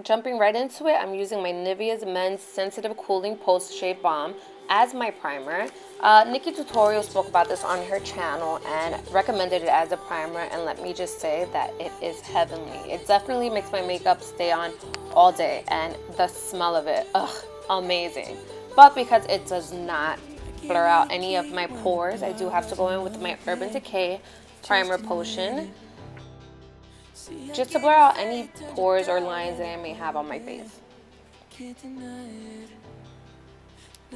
jumping right into it, I'm using my Nivea's Men's Sensitive Cooling Post Shave Balm as my primer. Nikki Tutorial spoke about this on her channel and recommended it as a primer, and let me just say that it is heavenly. It definitely makes my makeup stay on all day, and the smell of it, ugh, amazing. But because it does not blur out any of my pores, I do have to go in with my Urban Decay primer potion just to blur out any pores or lines that I may have on my face.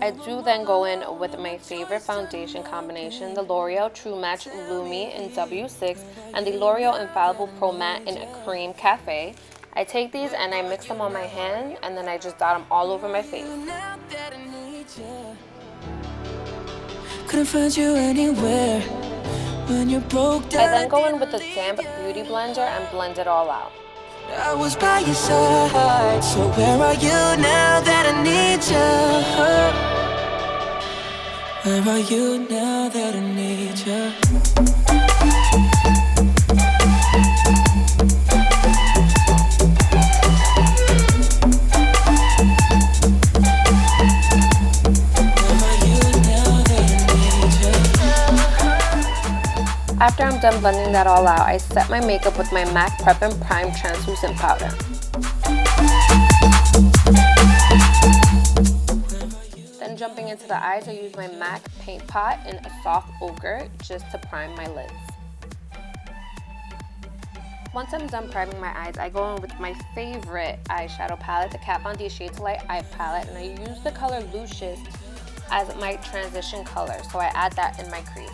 I do then go in with my favorite foundation combination, the L'Oreal True Match Lumi in W6 and the L'Oreal Infallible Pro Matte in Creme Cafe. I take these and I mix them on my hand, and then I just dot them all over my face. Couldn't find you anywhere when you broke down. I then go in with the damp beauty blender and blend it all out. I was by your side, so where are you now that I need you? Where are you now that I need you? After I'm done blending that all out, I set my makeup with my M.A.C Prep+Prime translucent powder. Then jumping into the eyes, I use my M.A.C PaintPot in a soft ochre just to prime my lids. Once I'm done priming my eyes, I go in with my favorite eyeshadow palette, the Kat Von D Shade to Light Eye Palette, and I use the color Lucius as my transition color, so I add that in my crease.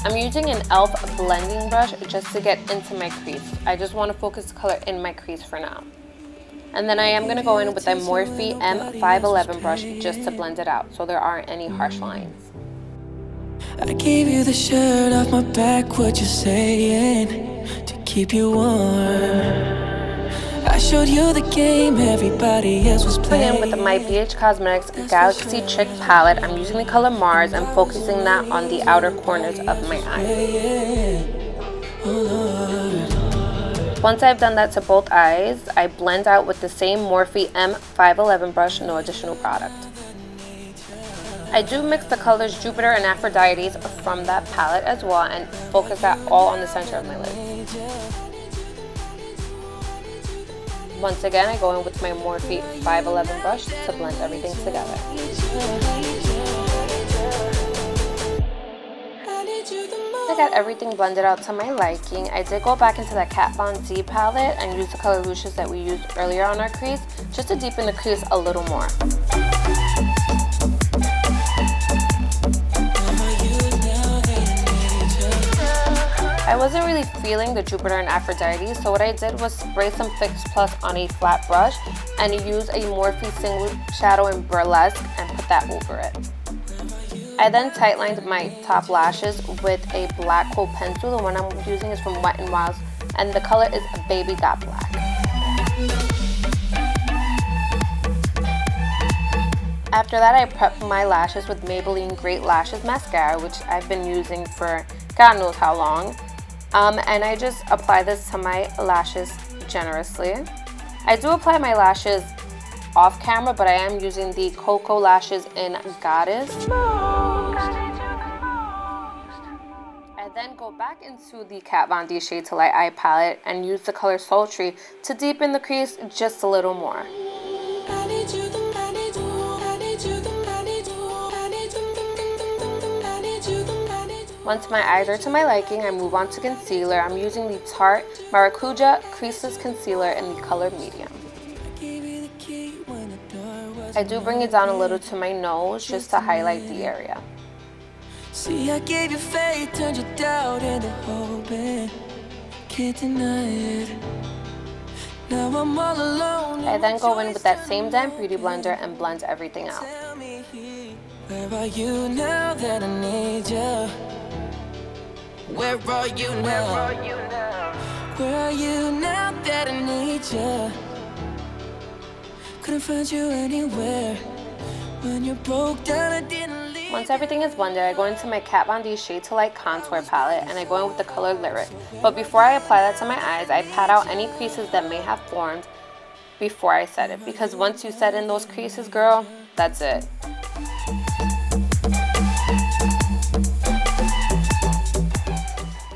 I'm using an e.l.f. blending brush just to get into my crease. I just want to focus the color in my crease for now. And then I am going to go in with a Morphe M511 brush just to blend it out so there aren't any harsh lines. I gave you the shirt off my back, what you saying, to keep you warm. I showed you the game everybody else was playing. With my BH Cosmetics Galaxy Chic palette, I'm using the color Mars and focusing that on the outer corners of my eyes. Once I've done that to both eyes, I blend out with the same Morphe M511 brush, no additional product. I do mix the colors Jupiter and Aphrodite from that palette as well and focus that all on the center of my lids. Once again, I go in with my Morphe 511 brush to blend everything together. I got everything blended out to my liking. I did go back into that Kat Von D palette and use the color Lucius that we used earlier on our crease just to deepen the crease a little more. I wasn't really feeling the Jupiter and Aphrodite, so what I did was spray some Fix Plus on a flat brush and use a Morphe single shadow in Burlesque and put that over it. I then tightlined my top lashes with a black Kohl pencil. The one I'm using is from Wet n Wild, and the color is Baby Got Black. After that, I prepped my lashes with Maybelline Great Lashes Mascara, which I've been using for God knows how long. And I just apply this to my lashes generously. I do apply my lashes off camera, but I am using the KoKo lashes in Goddess. I then go back into the Kat Von D Shade to Light Eye palette and use the color Sultry to deepen the crease just a little more. Once my eyes are to my liking, I move on to concealer. I'm using the Tarte Maracuja Creaseless Concealer in the color Medium. I do bring it down a little to my nose just to highlight the area. See, I gave you faith, turned your doubt into hope, and can't deny it. Now I'm all alone. I then go in with that same damp beauty blender and blend everything out. Where are you now that I need you? Where are you now? Where are you now that I need you? Couldn't find you anywhere when you broke down. I didn't leave. Once everything is blended, I go into my Kat Von D Shade to Light Contour Palette and I go in with the color Lyric. But before I apply that to my eyes, I pat out any creases that may have formed before I set it. Because once you set in those creases, girl, that's it.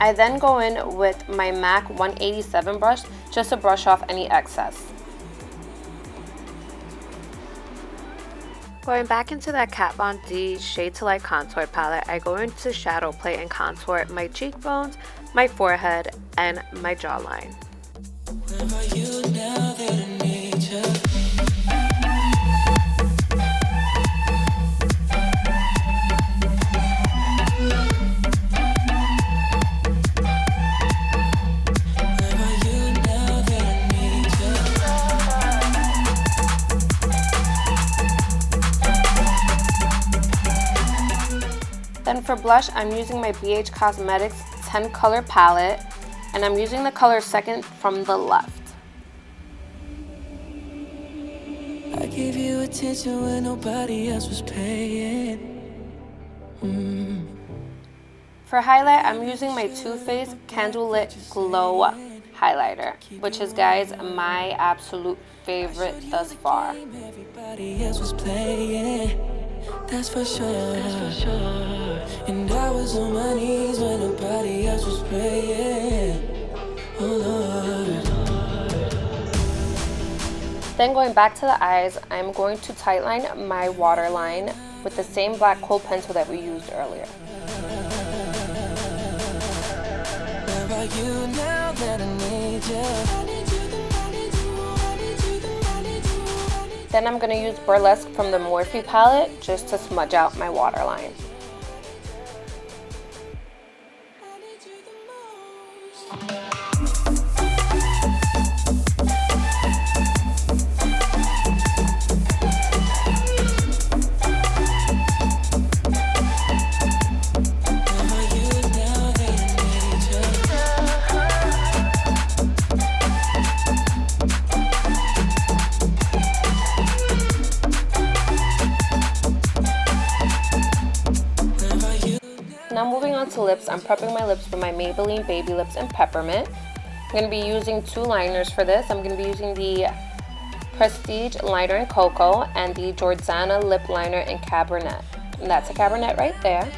I then go in with my M.A.C 187 brush just to brush off any excess. Going back into that Kat Von D Shade to Light Contour Palette, I go into shadow play and contour my cheekbones, my forehead, and my jawline. Then for blush, I'm using my Beige Cosmetics 10 color palette, and I'm using the color second from the left. I gave you attention when nobody else was paying. For highlight, I'm using my Too Faced Candlelit Glow highlighter, which is, guys, my absolute favorite thus far. Everybody else was playing. That's for sure. That's for sure. And I was on my knees when nobody else was praying. Oh Lord. Then going back to the eyes, I'm going to tightline my waterline with the same black Kohl pencil that we used earlier. Then I'm going to use Burlesque from the Morphe palette just to smudge out my waterline. Now moving on to lips, I'm prepping my lips with my Maybelline Baby Lips in Peppermint. I'm going to be using two liners for this. I'm going to be using the Prestige liner in KoKo and the Jordana lip liner in Cabernet. And that's a Cabernet right there.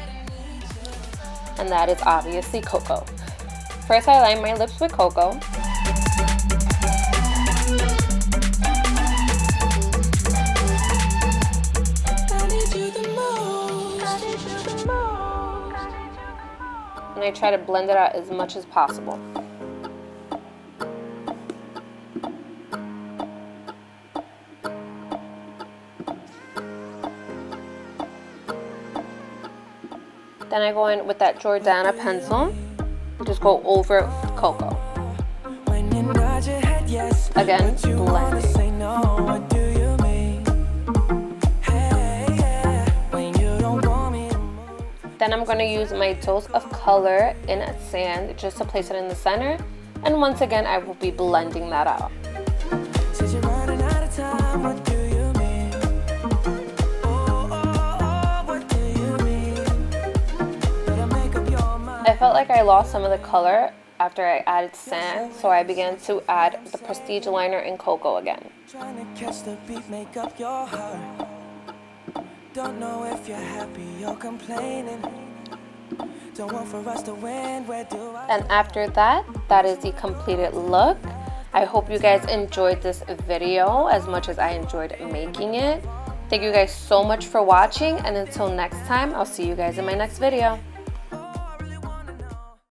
And that is obviously KoKo. First, I line my lips with KoKo. And I try to blend it out as much as possible. Then I go in with that Jordana pencil and just go over it with KoKo. Again, blending. Then I'm going to use my dose of color in sand just to place it in the center. And once again, I will be blending that out. I felt like I lost some of the color after I added sand, so I began to add the Prestige liner in KoKo again. Don't know if you're happy or complaining. Don't want for us to win. Where do I... And after that, that is the completed look. I hope you guys enjoyed this video as much as I enjoyed making it. Thank you guys so much for watching, and until next time, I'll see you guys in my next video.